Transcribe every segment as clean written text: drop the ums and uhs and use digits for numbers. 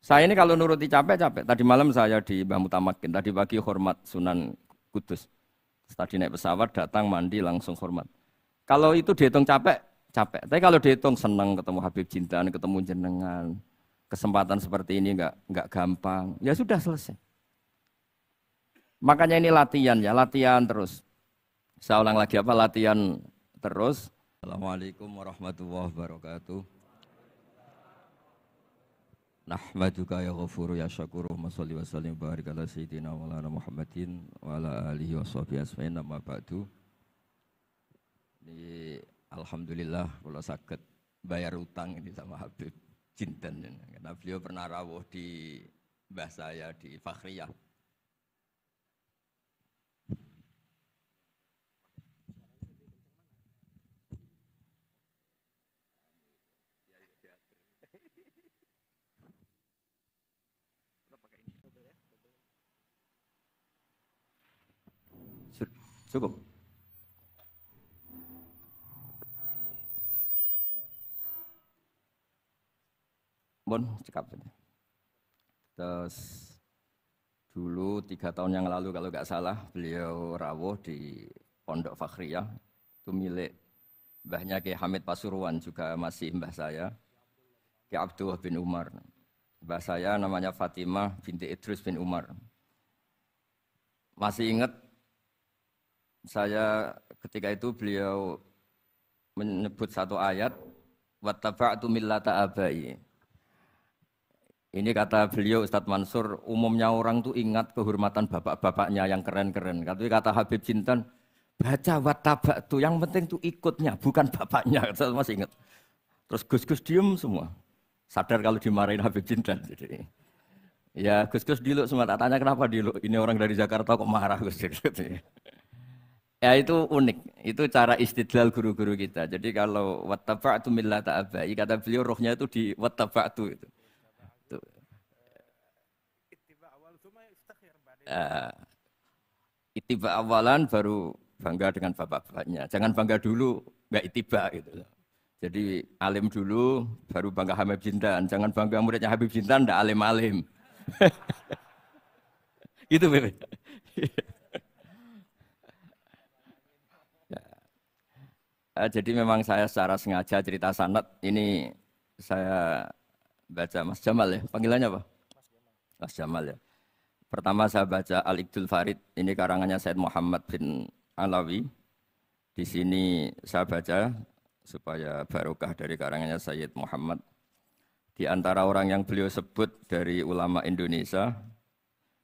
Saya ini kalau nuruti capek-capek. Tadi malam saya di Mbah Mutamakin, tadi pagi hormat Sunan Kudus. Tadi naik pesawat, datang mandi langsung hormat. Kalau itu dihitung capek, capek. Tapi kalau dihitung senang ketemu Habib Jintan, ketemu jenengan, kesempatan seperti ini nggak gampang. Ya sudah selesai. Makanya ini latihan ya, latihan terus. Saya ulang lagi apa latihan terus. Assalamualaikum warahmatullahi wabarakatuh. Nahmaduka ya ghafuru ya syakuru masalli wa sallim barik ala sayyidina wa ala Muhammadin wa ala alihi wa sahbihi asma'in amma ba'du. Ini alhamdulillah kalau sakit bayar utang ini sama Habib Jinten karena beliau pernah rawuh di mbah saya di Fakhriyah. Cukup. Bon, cekap saja. Terus dulu 3 tahun yang lalu kalau nggak salah beliau rawuh di Pondok Fakhriyah itu milik mbahnya Ki Hamid Pasuruan juga masih mbah saya Ki Abdullah bin Umar. Mbah saya namanya Fatimah binti Idrus bin Umar. Masih ingat saya ketika itu beliau menyebut satu ayat wattaba'tu millata abai. Ini kata beliau Ustadz Mansur, umumnya orang tuh ingat kehormatan bapak-bapaknya yang keren-keren. Kata Habib Jinten, baca wattaba'tu, yang penting tuh ikutnya, bukan bapaknya. Saya masih ingat. Terus Gus-Gus diem semua. Sadar kalau dimarahin Habib Jinten. Jadi, ya Gus-Gus diluk semua, tak tanya kenapa diluk. Ini orang dari Jakarta kok marah Gus. Ya itu unik, itu cara istidlal guru-guru kita. Jadi kalau wattaba'tu millata abai, kata beliau rohnya itu di wattaba'tu itu. Itiba awalan baru bangga dengan bapak-bapaknya. Jangan bangga dulu, nggak itiba gitu. Jadi alim dulu, baru bangga Habib Jintan. Jangan bangga muridnya Habib Jintan, ndak alim-alim. Itu Bebe. Jadi memang saya secara sengaja cerita sanad ini saya baca Mas Jamal ya. Panggilannya apa? Mas Jamal ya. Pertama saya baca Al-Iqdul Farid, ini karangannya Said Muhammad bin Alawi. Di sini saya baca supaya barokah dari karangannya Sayyid Muhammad. Di antara orang yang beliau sebut dari ulama Indonesia,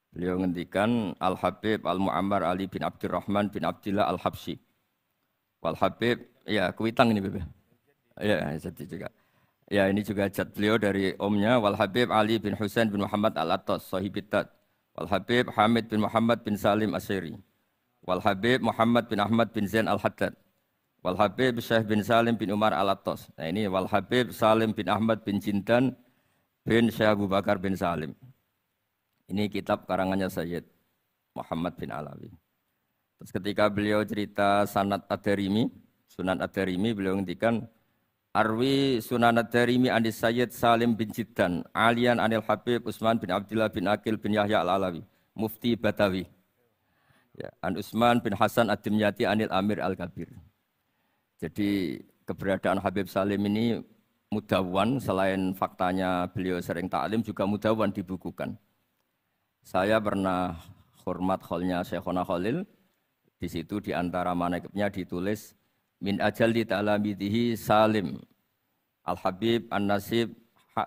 beliau ngendikan Al-Habib Al-Mu'ammar Ali bin Abdurrahman bin Abdillah Al-Habsyi. Wal-Habib, ya kuitang ini Bebe. Ya, jadi juga. Ya ini juga jad beliau dari omnya Wal-Habib Ali bin Husain bin Muhammad Al-Attas, Sahibitat. Wal-Habib Hamid bin Muhammad bin Salim Asyiri. Wal-Habib Muhammad bin Ahmad bin Zain Al-Haddad. Wal-Habib Syekh bin Salim bin Umar Al-Attas. Nah ini Wal-Habib Salim bin Ahmad bin Jintan bin Syekh Abu Bakar bin Salim. Ini kitab karangannya Sayyid Muhammad bin Alawi. Terus ketika beliau cerita Sanad Ad-Darimi, Sunan Ad-Darimi, beliau ngendikan Arwi Sunan Ad-Darimi anis Sayyid Salim bin Jiddan, Alian anil Habib Utsman bin Abdillah bin Akil bin Yahya Al-Alawi, Mufti Batawi. Ya, An Utsman bin Hasan Ad-Dimyati anil Amir Al-Kabir. Jadi keberadaan Habib Salim ini mudawwan, selain faktanya beliau sering taklim juga mudawwan dibukukan. Saya pernah hormat kholnya Syekhona Khalil. Di situ di antara manaqibnya ditulis min ajalli ta'lamidhi Salim Al-Habib An-Nasib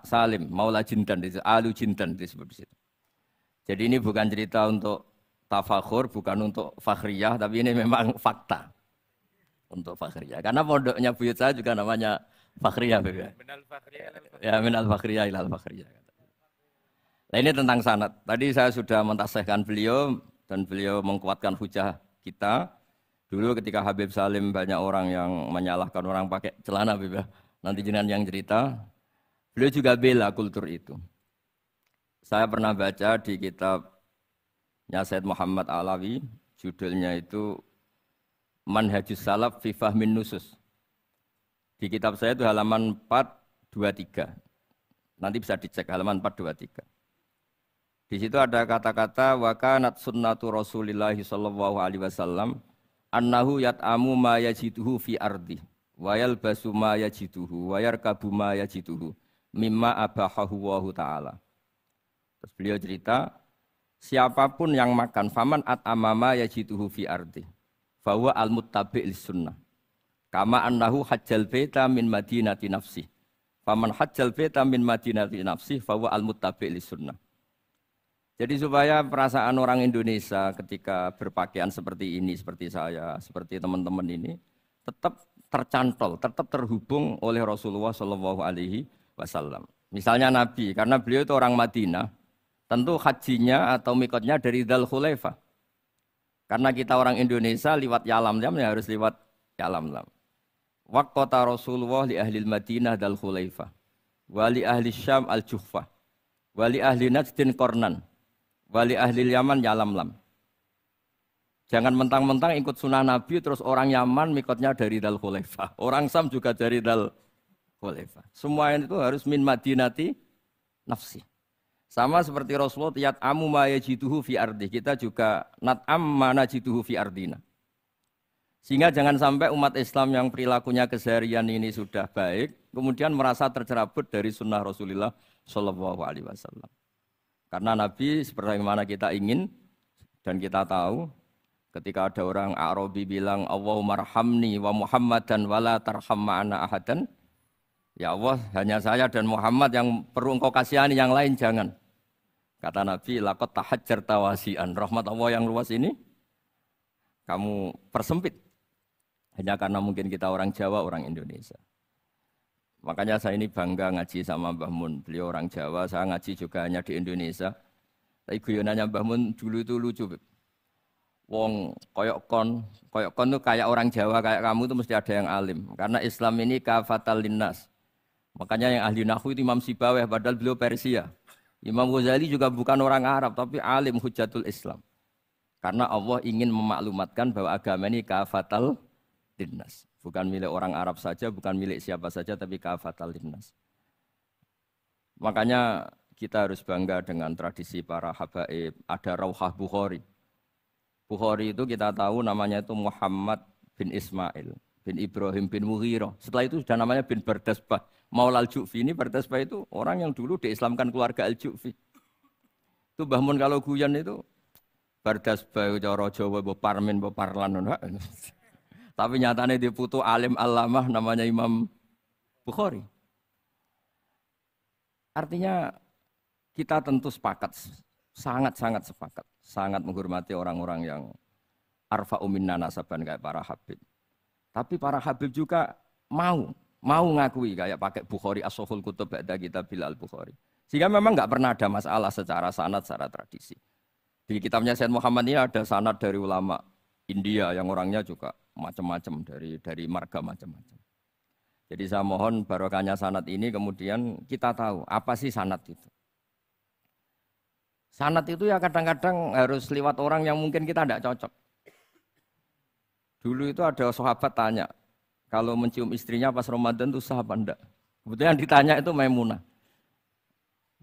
Salim Maula Jintan, Alu Jintan disebut di situ. Jadi ini bukan cerita untuk tafakhur, bukan untuk fakhriyah, tapi ini memang fakta untuk fakhriyah. Karena pondoknya buyut saya juga namanya fakhriyah. Ya, minal fakhriyah ilal fakhriyah. Nah ini tentang sanad. Tadi saya sudah mentasihkan beliau dan beliau mengkuatkan hujah kita. Dulu ketika Habib Salim banyak orang yang menyalahkan orang pakai celana, Habib ya. Nanti jenengan yang cerita. Beliau juga bela kultur itu. Saya pernah baca di kitabnya Said Muhammad Alawi, judulnya itu Manhajus Salaf fi Fahmin Nusus. Di kitab saya itu halaman 423. Nanti bisa dicek halaman 423. Di situ ada kata-kata wa kanat sunnatu Rasulillah sallallahu alaihi wasallam annahu yat'amu ma yajiduhu fi ardi wa yalbasu ma yajiduhu wa yarkabu ma yajiduhu mimma abahahu wa ta'ala. Terus beliau cerita, siapapun yang makan faman at'ama ma yajiduhu fi ardi fa huwa al-muttabi' lis-sunnah. Kama annahu hajjal baita min madinati nafsi. Faman hajjal baita min madinati nafsi fa huwa al-muttabi' lis-sunnah. Jadi supaya perasaan orang Indonesia ketika berpakaian seperti ini, seperti saya, seperti teman-teman ini, tetap tercantol, tetap terhubung oleh Rasulullah Shallallahu Alaihi Wasallam. Misalnya Nabi, karena beliau itu orang Madinah, tentu hajinya atau mikotnya dari Dzul Khulaifah. Karena kita orang Indonesia lewat Yalamlam ya harus lewat Yalamlam. Waqata Rasulullah li ahli Madinah Dzul Khulaifah, wa li ahli Syam al-Juhfah, wa li ahli Najdin Qornan. Wali ahli Yaman Yalamlam. Jangan mentang-mentang ikut sunnah Nabi terus orang Yaman mikotnya dari Dzul Khulaifah. Orang Sam juga dari Dzul Khulaifah. Semua itu harus min madinati nafsi. Sama seperti Rasulullah yat'amu ma yajiduhu fi ardi. Kita juga nat'am ma najiduhu fi ardina. Sehingga jangan sampai umat Islam yang perilakunya keseharian ini sudah baik kemudian merasa tercerabut dari sunnah Rasulullah sallallahu alaihi wasallam. Karena Nabi seperti mana kita ingin dan kita tahu ketika ada orang Arabi bilang Allahumma arhamni wa Muhammadan wala tarham ma'ana ahadan. Ya Allah, hanya saya dan Muhammad yang perlu engkau kasihani, yang lain jangan. Kata Nabi, laqad tahajjarta wasi'an. Rahmat Allah yang luas ini kamu persempit. Hanya karena mungkin kita orang Jawa, orang Indonesia. Makanya saya ini bangga ngaji sama Mbah Mun. Beliau orang Jawa, saya ngaji juga hanya di Indonesia. Tapi guyonannya Mbah Mun dulu itu lucu. Wong koyok kon itu kayak orang Jawa, kayak kamu itu mesti ada yang alim. Karena Islam ini kafatal linnas. Makanya yang ahli nahwu itu Imam Sibawayh, padahal beliau Persia. Imam Ghazali juga bukan orang Arab, tapi alim hujatul Islam. Karena Allah ingin memaklumatkan bahwa agama ini kafatal linnas. Bukan milik orang Arab saja, bukan milik siapa saja, tapi kafatal linnas. Makanya kita harus bangga dengan tradisi para habaib. Ada Rauhah Bukhari. Bukhari itu kita tahu namanya itu Muhammad bin Ismail, bin Ibrahim bin Mughirah. Setelah itu sudah namanya bin Bardasbah. Maula al-Ju'fi ini Bardasbah itu orang yang dulu diislamkan keluarga al-Ju'fi. Itu Mbah Mun kalau guyon itu Bardasbah, cara Jawa, Parmin, Parlan. Tapi nyatanya dia putu alim alamah namanya Imam Bukhari. Artinya kita tentu sepakat, sangat-sangat sepakat, sangat menghormati orang-orang yang arfa'u minna nasaban kayak para habib. Tapi para habib juga mau ngakui kayak pakai Bukhari as-Sahihul Kutub ba'da Kitabil al-Bukhari. Sehingga memang enggak pernah ada masalah secara sanad, secara tradisi. Di kitabnya Sayyid Muhammad ini ada sanad dari ulama India yang orangnya juga macam-macam dari marga macam-macam. Jadi saya mohon barokahnya sanad ini kemudian kita tahu apa sih sanad itu. Sanad itu ya kadang-kadang harus lewat orang yang mungkin kita tidak cocok. Dulu itu ada sahabat tanya, kalau mencium istrinya pas Ramadan itu sah apa enggak? Kebetulan ditanya itu Maimunah.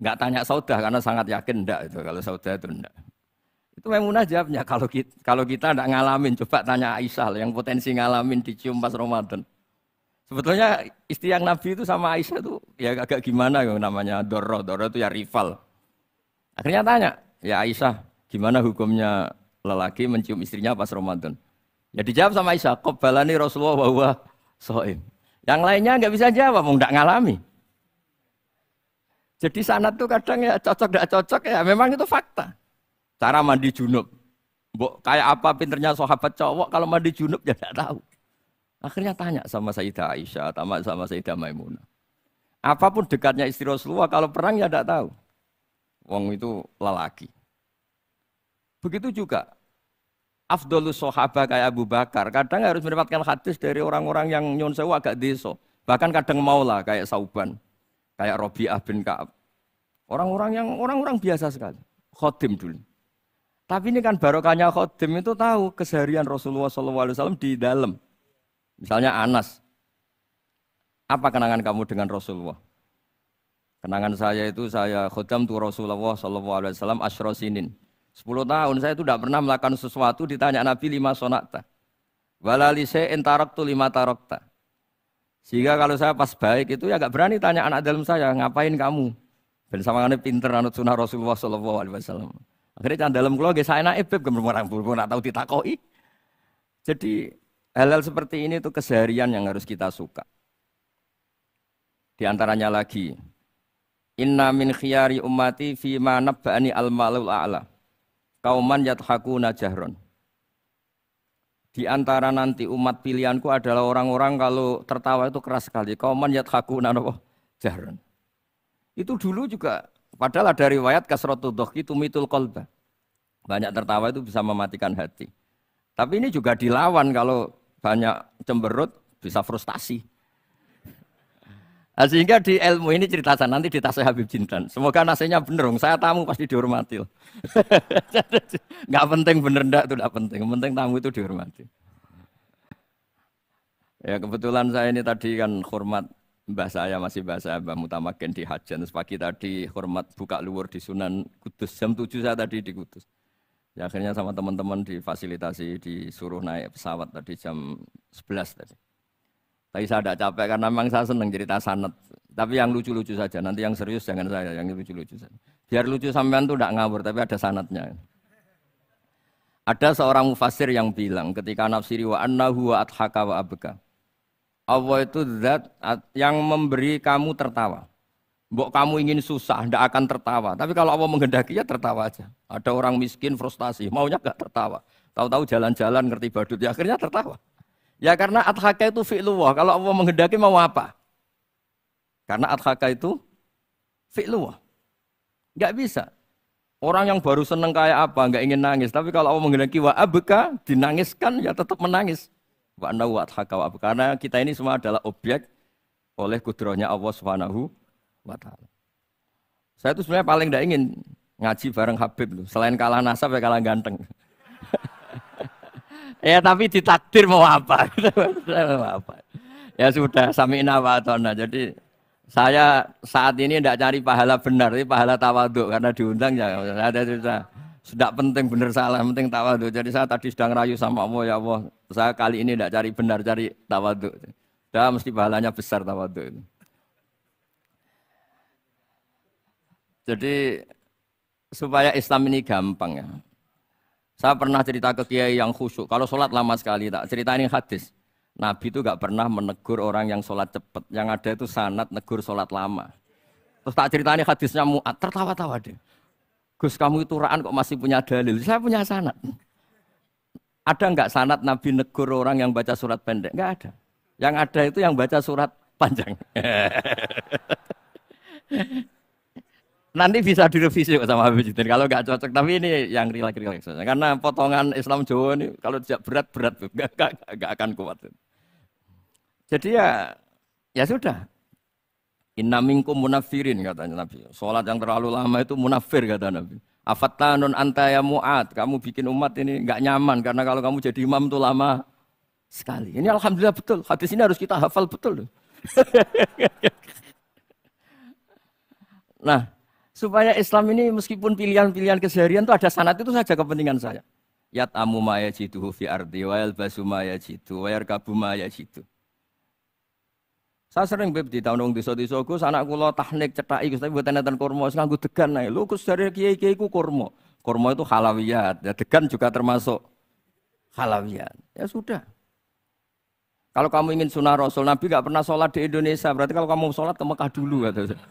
Enggak tanya Saudah karena sangat yakin enggak itu, kalau Saudah itu enggak. Itu Maimunah jawabnya, kalau kita enggak ngalamin, coba tanya Aisyah yang potensi ngalamin dicium pas Ramadan. Sebetulnya istri yang Nabi itu sama Aisyah itu ya agak gimana yang namanya Doro itu ya rival. Akhirnya tanya, ya Aisyah gimana hukumnya lelaki mencium istrinya pas Ramadan? Ya dijawab sama Aisyah, qabbalani Rasulullah wa huwa shaim. Yang lainnya enggak bisa jawab, mau enggak ngalami. Jadi sanad itu kadang ya cocok enggak cocok ya memang itu fakta. Cara mandi junub. Mbok kayak apa pinternya sahabat cowok kalau mandi junub ya enggak tahu. Akhirnya tanya sama Sayyidah Aisyah, sama Sayyidah Maimunah. Apapun dekatnya istri Rasulullah kalau perang ya enggak tahu. Wong itu lelaki. Begitu juga afdhalus sahabah kayak Abu Bakar, kadang harus mendapatkan hadis dari orang-orang yang nyun sewu agak deso. Bahkan kadang maula kayak Sauban, kayak Rabi'ah bin Ka'ab. Orang-orang biasa sekali. Khodim dulu. Tapi ini kan barokahnya khodim itu tahu keseharian Rasulullah SAW di dalam. Misalnya Anas, apa kenangan kamu dengan Rasulullah? Kenangan saya itu saya khodam tu Rasulullah sallallahu alaihi wasallam asyra sinin. 10 tahun saya itu tidak pernah melakukan sesuatu ditanya Nabi lima sonata. Wala li syai'in taraktu lima tarakta. Sehingga kalau saya pas baik itu ya enggak berani tanya anak dalam saya, ngapain kamu? Ben sawangane pinter anut sunah Rasulullah sallallahu alaihi wasallam. Akhirnya can dalam kula nggih saenake beb gemreng nak tahu ditakoki. Jadi hal-hal seperti ini itu keseharian yang harus kita suka. Di antaranya lagi inna min khiyari ummati fima nabba'ani al-malul a'la. Kauman yathakuna jahron. Di antara nanti umat pilihanku adalah orang-orang kalau tertawa itu keras sekali. Kauman yathakuna jahron. Itu dulu juga padahal ada riwayat kasratu dhahki tumitul qalba. Banyak tertawa itu bisa mematikan hati. Tapi ini juga dilawan kalau banyak cemberut bisa frustasi. Nah, sehingga di ilmu ini cerita saya nanti di tasnya Habib Jindan. Semoga nasinya bener, saya tamu pasti dihormati. Enggak penting bener ndak itu enggak penting. Yang penting tamu itu dihormati. Ya kebetulan saya ini tadi kan hormat mbah saya masih mbah saya Mbah Mutamakin di Hajan. Terus pagi tadi hormat buka luar di Sunan Kudus. Jam 7 saya tadi di Kudus. Ya, akhirnya sama teman-teman difasilitasi disuruh naik pesawat tadi jam 11 tadi. Tapi saya tidak capek karena memang saya senang cerita sanad. Tapi yang lucu-lucu saja. Nanti yang serius jangan saya, yang lucu-lucu saja. Biar lucu sampean tuh tidak ngawur, tapi ada sanadnya. Ada seorang mufassir yang bilang ketika nafsiri wa annahu wa adhaka wa abka. Allah itu zat yang memberi kamu tertawa. Mbok kamu ingin susah, tidak akan tertawa. Tapi kalau Allah menghendaki ya tertawa aja. Ada orang miskin frustasi, maunya gak tertawa. Tahu-tahu jalan-jalan ngerti badut, ya akhirnya tertawa. Ya karena adhaka itu fi'lullah. Kalau Allah menghendaki mau apa? Karena adhaka itu fi'lullah. Enggak bisa. Orang yang baru seneng kayak apa, enggak ingin nangis. Tapi kalau Allah menghendaki wa abka, dinangiskan ya tetap menangis. Wa anna wa adhaka wa abka. Karena kita ini semua adalah objek oleh kudrahnya Allah Subhanahu wa ta'ala. Saya itu sebenarnya paling enggak ingin ngaji bareng Habib loh. Selain kalah nasab ya kalah ganteng. Ya tapi ditakdir mau apa? Ya sudah sami'na wa ata'na. Jadi saya saat ini tidak cari pahala benar, tapi pahala tawaduk karena diundang ya. Sudah penting benar salah, penting tawaduk. Jadi saya tadi sedang rayu sama Allah, ya Allah. Saya kali ini tidak cari benar, cari tawaduk. Sudah mesti pahalanya besar tawaduk itu. Jadi supaya Islam ini gampang ya. Saya pernah cerita ke kiai yang khusyuk. Kalau sholat lama sekali, tak cerita ini hadis. Nabi itu gak pernah menegur orang yang sholat cepat. Yang ada itu sanad negur sholat lama. Terus tak cerita ini hadisnya Mu'ad, tertawa-tawa deh. Gus kamu itu raan kok masih punya dalil. Saya punya sanad. Ada nggak sanad Nabi negur orang yang baca surat pendek? Nggak ada. Yang ada itu yang baca surat panjang. Nanti bisa direvisi sama Habib Jitin kalau nggak cocok. Tapi ini yang rileks saja. Karena potongan Islam Jawa ini kalau tidak berat nggak akan kuat. Jadi ya sudah. Inna minkum munafirin katanya Nabi. Sholat yang terlalu lama itu munafir kata Nabi. Afattanun anta ya Mu'ad. Kamu bikin umat ini nggak nyaman karena kalau kamu jadi imam itu lama sekali. Ini alhamdulillah betul. Hadis ini harus kita hafal betul. Nah, supaya Islam ini meskipun pilihan-pilihan keseharian itu ada sanad itu saja kepentingan saya. Yat amu ma yajiduhu fi ardi wa yalbasu ma yajidu wa yarkabu ma yajidu. Saya sering beb di tahun desa-desa Gus anak kula tahnik cethaki Gus tapi mboten enten kurma nganggo degan ae. Lho Gus dari kiai-kiai ku kurma. Kurma itu halawiyat. Ya degan juga termasuk halawiyat. Ya sudah. Kalau kamu ingin sunnah Rasul, Nabi enggak pernah sholat di Indonesia. Berarti kalau kamu sholat ke Mekah dulu kata saya.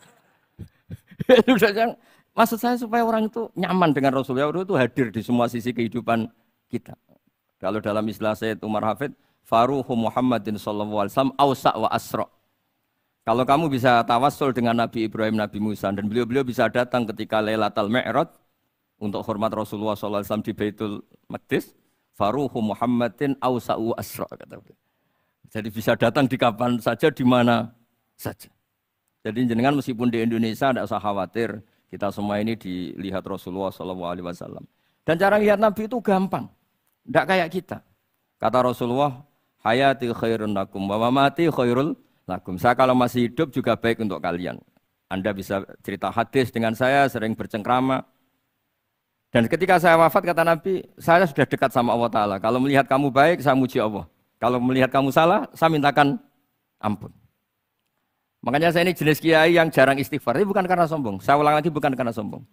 Maksud saya supaya orang itu nyaman dengan Rasul. Ya itu hadir di semua sisi kehidupan kita. Kalau dalam istilah Sayyid Umar Hafid, Faruhu Muhammadin sallallahu alaihi wasallam awsa' wa asra'. Kalau kamu bisa tawassul dengan Nabi Ibrahim, Nabi Musa, dan beliau bisa datang ketika Lailatul Mi'raj untuk hormat Rasulullah SAW di Baitul Maqdis, Faruhu Muhammadin awsa'u asra' kata beliau. Jadi bisa datang di kapan saja, di mana saja. Jadi jenengan meskipun di Indonesia tidak usah khawatir, kita semua ini dilihat Rasulullah SAW. Dan cara lihat Nabi itu gampang, tidak kayak kita. Kata Rasulullah, hayati khairun lakum, wa mamati khairul lakum. Saya kalau masih hidup juga baik untuk kalian. Anda bisa cerita hadis dengan saya, sering bercengkrama. Dan ketika saya wafat, kata Nabi, saya sudah dekat sama Allah Ta'ala. Kalau melihat kamu baik, saya muji Allah. Kalau melihat kamu salah, saya mintakan ampun. Makanya saya ini jenis kiai yang jarang istighfar. Ini bukan karena sombong. Saya ulang lagi, bukan karena sombong.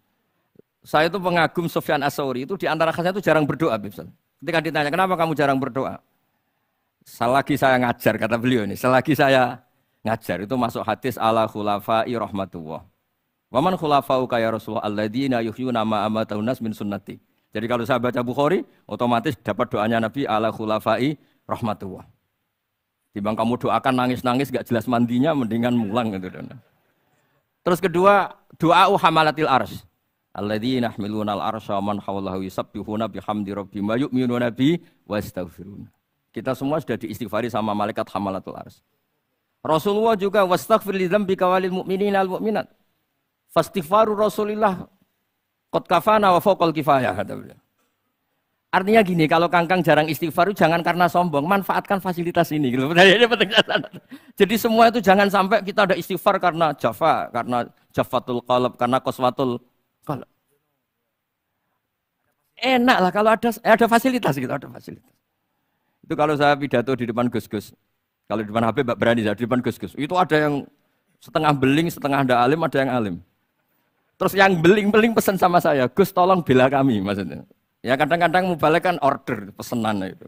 Saya itu pengagum Sufyan As-Tsauri. Itu di antara khasnya itu jarang berdoa. Ketika ditanya, kenapa kamu jarang berdoa? Selagi saya ngajar, kata beliau ini. Selagi saya ngajar, itu masuk hadis ala khulafa'i rahmatullah. Waman khulafa'uka ya Rasulullah alladzina yuhyuna ma amatahun nas min sunnati. Jadi kalau saya baca Bukhari, otomatis dapat doanya Nabi ala khulafa'i rahmatullah. Timbang kamu doakan nangis-nangis gak jelas mandinya, mendingan mulang gitu. Terus kedua, doa hamalatil arsy. Alladzina yahmiluna al-arsya man hawlahu yusabbihuna bihamdi rabbihim wa yu'minuna bi wa yastaghfiruna. Kita semua sudah diistighfari sama malaikat hamalatul arsy. Rasulullah juga wastaghfir li dzambika walil mu'minina wal mu'minat. Fastighfaru Rasulillah qad kafana wa fawqal kifayah kata beliau. Artinya gini, kalau kangkang jarang istighfar jangan karena sombong, manfaatkan fasilitas ini gitu. Ini penting. Jadi semua itu jangan sampai kita ada istighfar karena jafa, karena jafatul qalb, karena qaswatul qalb. Enak lah kalau ada fasilitas gitu, ada fasilitas. Itu kalau saya pidato di depan Gus-Gus. Kalau di depan Habib berani, di depan Gus-Gus. Itu ada yang setengah beling, setengah ada alim, ada yang alim. Terus yang beling-beling pesan sama saya, Gus tolong bela kami maksudnya. Ya kadang-kadang mubalek kan order, pesenan itu.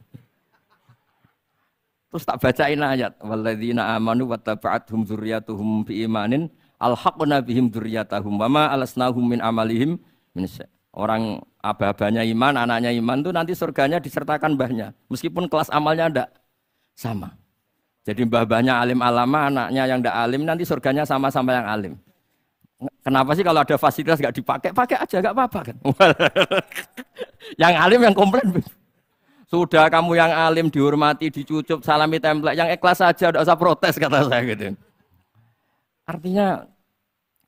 Terus tak bacain ayat. Walladzina amanu wattaba'athum dzurriyyatuhum biimanin alhaqna bihim dzurriyyatahum wama alasnahum min amalihim min syai'. Orang aba-abanya iman, anaknya iman itu nanti surganya disertakan mbahnya. Meskipun kelas amalnya enggak sama. Jadi mbah-mbahnya alim alama, anaknya yang tidak alim, nanti surganya sama-sama yang alim. Kenapa sih kalau ada fasilitas nggak dipakai? Pakai aja, nggak apa-apa kan. Yang alim yang komplain. Sudah kamu yang alim dihormati, dicucup, salami template, yang ikhlas saja, tidak usah protes kata saya gitu. Artinya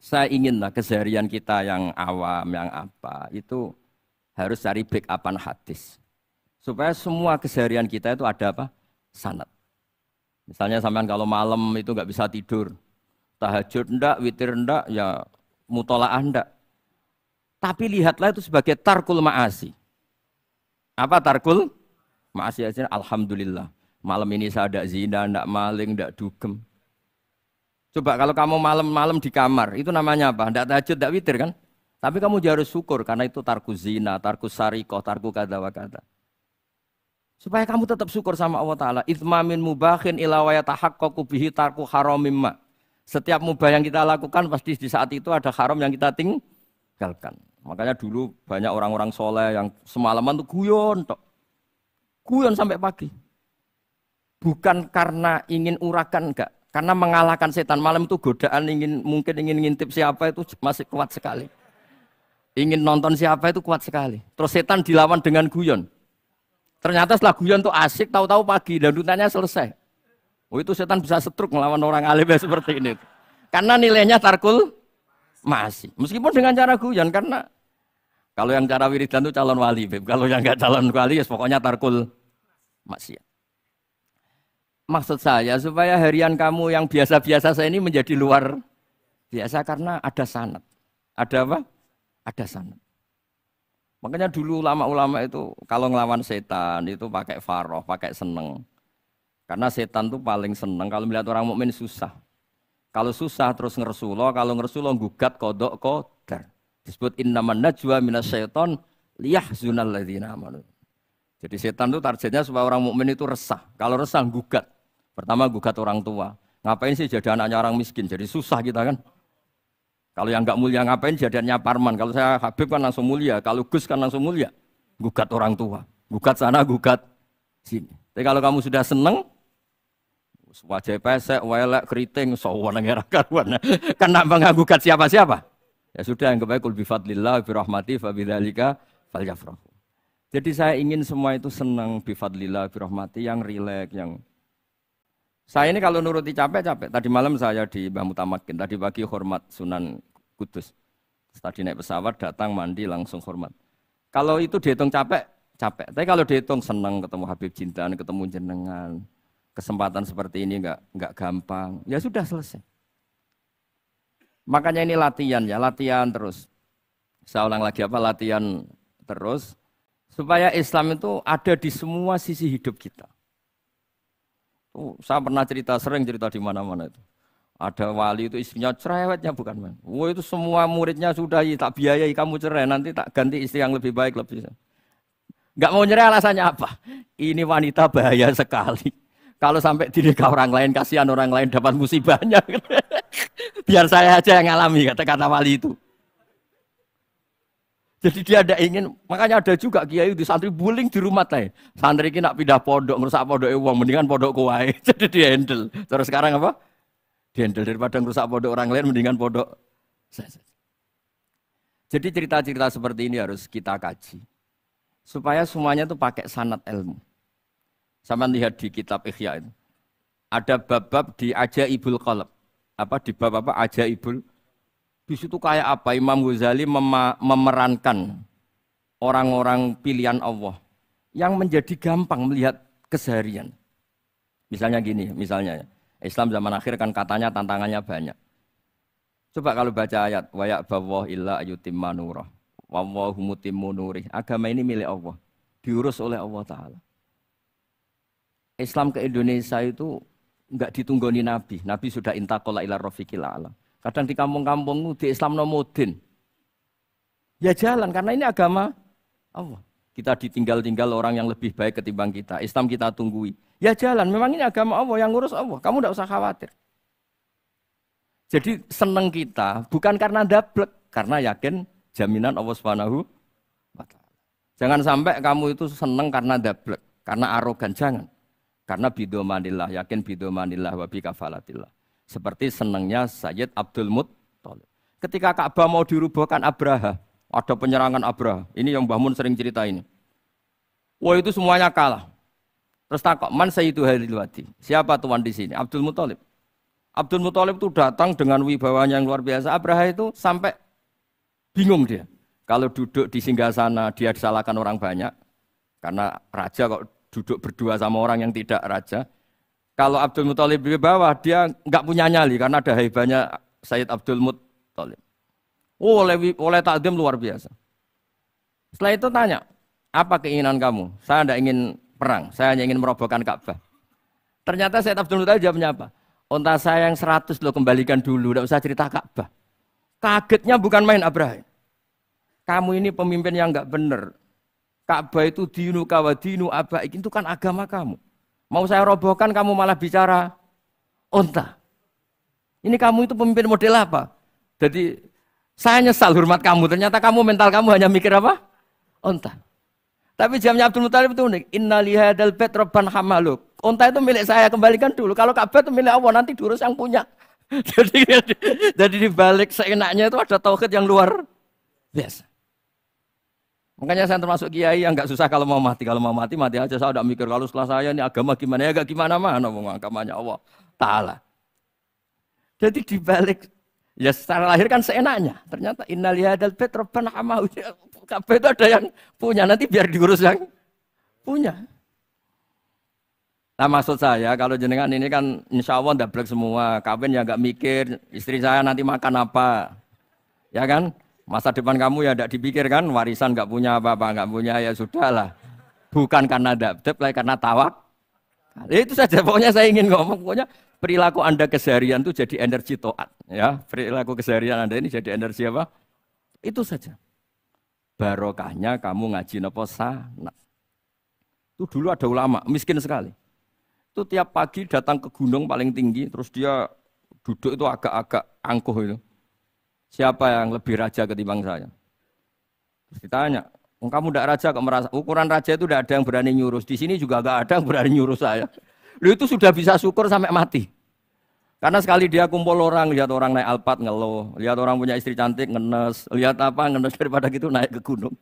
saya inginlah keseharian kita yang awam, yang apa, itu harus cari backupan hadis. Supaya semua keseharian kita itu ada apa? Sanad. Misalnya sampean kalau malam itu nggak bisa tidur, tahajud ndak, witir ndak, ya mutolaah ndak. Tapi lihatlah itu sebagai tarkul ma'asi. Apa tarkul ma'asi? Alhamdulillah. Malam ini saya ndak zina, ndak maling, ndak dugem. Coba kalau kamu malam-malam di kamar, itu namanya apa? Ndak tahajud, ndak witir kan? Tapi kamu harus syukur karena itu tarkus zina, tarkus sarikoh, tarku kada wa kada. Supaya kamu tetap syukur sama Allah Ta'ala. Ithmamin mubahin ila wa yatahaqqaqu bihi tarku haramim ma. Setiap mubah yang kita lakukan pasti di saat itu ada haram yang kita tinggalkan. Makanya dulu banyak orang-orang soleh yang semalaman tuh guyon tok. Guyon sampai pagi. Bukan karena ingin urakan enggak. Karena mengalahkan setan. Malam itu godaan mungkin ingin ngintip siapa itu masih kuat sekali. Ingin nonton siapa itu kuat sekali. Terus setan dilawan dengan guyon. Ternyata setelah guyon tuh asik, tahu-tahu pagi dan dutannya selesai. Oh itu setan bisa setruk melawan orang alim seperti ini. Karena nilainya tarkul masih. Meskipun dengan cara guyon, karena kalau yang cara wiridan itu calon wali, Beb. Kalau yang nggak calon wali, ya pokoknya tarkul maksiat. Maksud saya supaya harian kamu yang biasa-biasa saya ini menjadi luar biasa karena ada sanad. Ada apa? Ada sanad. Makanya dulu ulama-ulama itu kalau ngelawan setan itu pakai faroh, pakai seneng. Karena setan itu paling seneng kalau melihat orang mukmin susah. Kalau susah terus ngersulo, kalau ngersulo gugat kodok qadar. Disebut innaman najwa minasyaiton liyahzunal ladzina amanu. Jadi setan itu targetnya supaya orang mukmin itu resah. Kalau resah gugat. Pertama gugat orang tua. Ngapain sih jadi anaknya orang miskin? Jadi susah kita kan. Kalau yang nggak mulia ngapain jadiannya parman? Kalau saya Habib kan langsung mulia, kalau Gus kan langsung mulia. Gugat orang tua, gugat sana, gugat sini. Tapi kalau kamu sudah seneng, wajah pesek, welek, keriting, sawan ngira karuan. Kan nak gugat siapa-siapa? Ya sudah yang kebaik kul bifadlillah birahmati fa bidzalika falyafrahu. Jadi saya ingin semua itu senang bifadlillah birahmati yang rileks, yang saya ini kalau nuruti capek-capek. Tadi malam saya di Mbah Mutamakin, tadi pagi hormat Sunan Kudus. Tadi naik pesawat, datang mandi langsung hormat. Kalau itu dihitung capek, capek. Tapi kalau dihitung senang ketemu Habib Jintan, ketemu jenengan, kesempatan seperti ini enggak gampang. Ya sudah selesai. Makanya ini latihan ya, latihan terus. Saya ulang lagi apa, latihan terus. Supaya Islam itu ada di semua sisi hidup kita. Saya pernah cerita, sering cerita di mana-mana itu. Ada wali itu istrinya cerewetnya bukan main. Wah itu semua muridnya sudah tak biayai kamu cerai, nanti tak ganti istri yang lebih baik lebih. Enggak mau nyerah alasannya apa? Ini wanita bahaya sekali. Kalau sampai dinikah orang lain, kasihan orang lain dapat musibahnya. Biar saya aja yang ngalami, kata-kata wali itu. Jadi dia ada ingin, makanya ada juga kiai di santri bullying di rumah teh. Santri ini nak pindah pondok, ngerusak pondok uang, mendingan pondok kuai. Jadi dia handle. Terus sekarang apa? Dia handle daripada ngerusak pondok orang lain, mendingan pondok. Jadi cerita-cerita seperti ini harus kita kaji. Supaya semuanya itu pakai sanad ilmu. Sama lihat di kitab Ihya itu. Ada bab-bab di Ajaibul Qalb. Apa di bab apa Ajaibul? Di situ kayak apa Imam Ghazali memerankan orang-orang pilihan Allah yang menjadi gampang melihat keseharian. Misalnya gini, misalnya Islam zaman akhir kan katanya tantangannya banyak. Coba kalau baca ayat wa ya'ballahu illa ayyutimma nurah wallahu mutimmu nurih. Agama ini milik Allah, diurus oleh Allah Ta'ala. Islam ke Indonesia itu enggak ditunggoni Nabi. Nabi sudah intaqala ila rafiqil a'la. Kadang di kampung-kampung di Islam nomodin. Ya jalan karena ini agama Allah. Kita ditinggal-tinggal orang yang lebih baik ketimbang kita. Islam kita tunggui. Ya jalan, memang ini agama Allah yang ngurus Allah. Kamu tidak usah khawatir. Jadi seneng kita bukan karena dablek, karena yakin jaminan Allah Subhanahu wa taala. Jangan sampai kamu itu seneng karena dablek, karena arogan, jangan. Karena bidomanillah, yakin bidomanillah wa bi kafalatillah. Seperti senangnya Sayyid Abdul Muttalib. Ketika Ka'bah mau dirubuhkan Abraha, ada penyerangan Abraha. Ini yang Mbah Mun sering cerita ini. Wah itu semuanya kalah. Terus takut, man Sayyidu Hadil Wadi. Siapa tuan di sini? Abdul Muttalib. Abdul Muttalib itu datang dengan wibawanya yang luar biasa. Abraha itu sampai bingung dia. Kalau duduk di singgasana dia disalahkan orang banyak. Karena raja kok duduk berdua sama orang yang tidak raja. Kalau Abdul Muttalib di bawah, dia nggak punya nyali karena ada haibahnya Sayyid Abdul Muttalib. Oh, oleh takdim luar biasa. Setelah itu tanya, apa keinginan kamu? Saya tidak ingin perang, saya hanya ingin merobohkan Ka'bah. Ternyata Sayyid Abdul Muttalib jawabnya apa? Unta saya yang 100 lo kembalikan dulu, tidak usah cerita Ka'bah. Kagetnya bukan main Abraha. Kamu ini pemimpin yang nggak benar. Ka'bah itu dinu kawadinu abaik, itu kan agama kamu. Mau saya robohkan, kamu malah bicara unta. Ini kamu itu pemimpin model apa? Jadi saya nyesal hormat kamu. Ternyata kamu mental kamu hanya mikir apa? Unta. Tapi jamnya Abdul Muttalib itu unik. Inna lihadal bait rabban hamaluk. Unta itu milik saya, kembalikan dulu. Kalau Ka'bah itu milik Allah, nanti diurus yang punya. jadi di balik seenaknya itu ada tauhid yang luar biasa. Makanya saya termasuk kiai yang nggak susah kalau mau mati. Kalau mau mati, mati aja. Saya udah mikir kalau setelah saya ini agama gimana ya, gak gimana-mana. Agamanya Allah Ta'ala. Jadi dibalik, ya secara lahir kan seenaknya. Ternyata innalihadal bait rabbana hamahu. Kabeh itu ada yang punya, nanti biar diurus yang punya. Nah maksud saya, kalau jenengan ini kan insya Allah ndablek semua. Kawin ya nggak mikir, istri saya nanti makan apa. Ya kan? Masa depan kamu ya tidak dipikirkan, warisan nggak punya apa-apa, nggak punya ya sudahlah. Bukan karena dablek, karena tawak. Itu saja pokoknya saya ingin ngomong, pokoknya perilaku Anda keseharian itu jadi energi taat, ya. Perilaku keseharian Anda ini jadi energi apa? Itu saja. Barokahnya kamu ngaji napa sanad. Itu dulu ada ulama miskin sekali. Itu tiap pagi datang ke gunung paling tinggi, terus dia duduk itu agak-agak angkuh itu. Siapa yang lebih raja ketimbang saya? Terus ditanya, kamu tidak raja kok merasa ukuran raja itu tidak ada yang berani nyurus. Di sini juga nggak ada yang berani nyurus saya. Lu itu sudah bisa syukur sampai mati. Karena sekali dia kumpul orang, lihat orang naik Alphard ngeluh, lihat orang punya istri cantik ngenes, lihat apa ngenes daripada gitu naik ke gunung.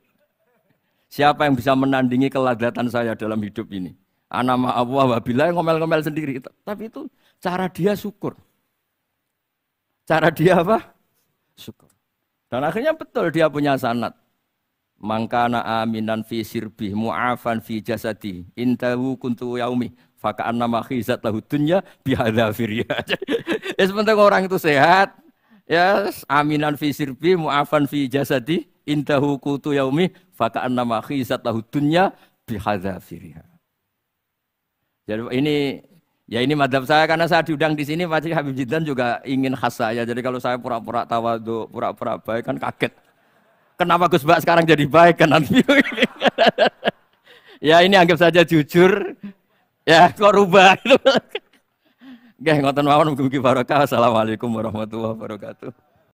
Siapa yang bisa menandingi keladatan saya dalam hidup ini? Ana ma Allah wabillah ngomel-ngomel sendiri. Tapi itu cara dia syukur. Cara dia apa? Syukur. Dan akhirnya betul dia punya sanad. Mangkana aminan fi sirbih mu'afan fi jasadi intahu kuntu yaumi faka'anna ma khizat lahu dunya bihadza firya. Penting orang itu sehat, Ya, aminan fi sirbi mu'afan fi jasadi indahu qutu yaumi faka'annama khizat lahu dunya bihadzafiriha. Jadi ini madhab saya karena saya diundang di sini pasti Habib Jidan juga ingin khas saya. Jadi kalau saya pura-pura tawadhu, pura-pura baik kan kaget. Kenapa Gus Bak sekarang jadi baik kan nanti? Ya ini anggap saja jujur. Ya kok rubah. Nggih ngoten mawon mugi-mugi barokah. Assalamualaikum warahmatullahi wabarakatuh.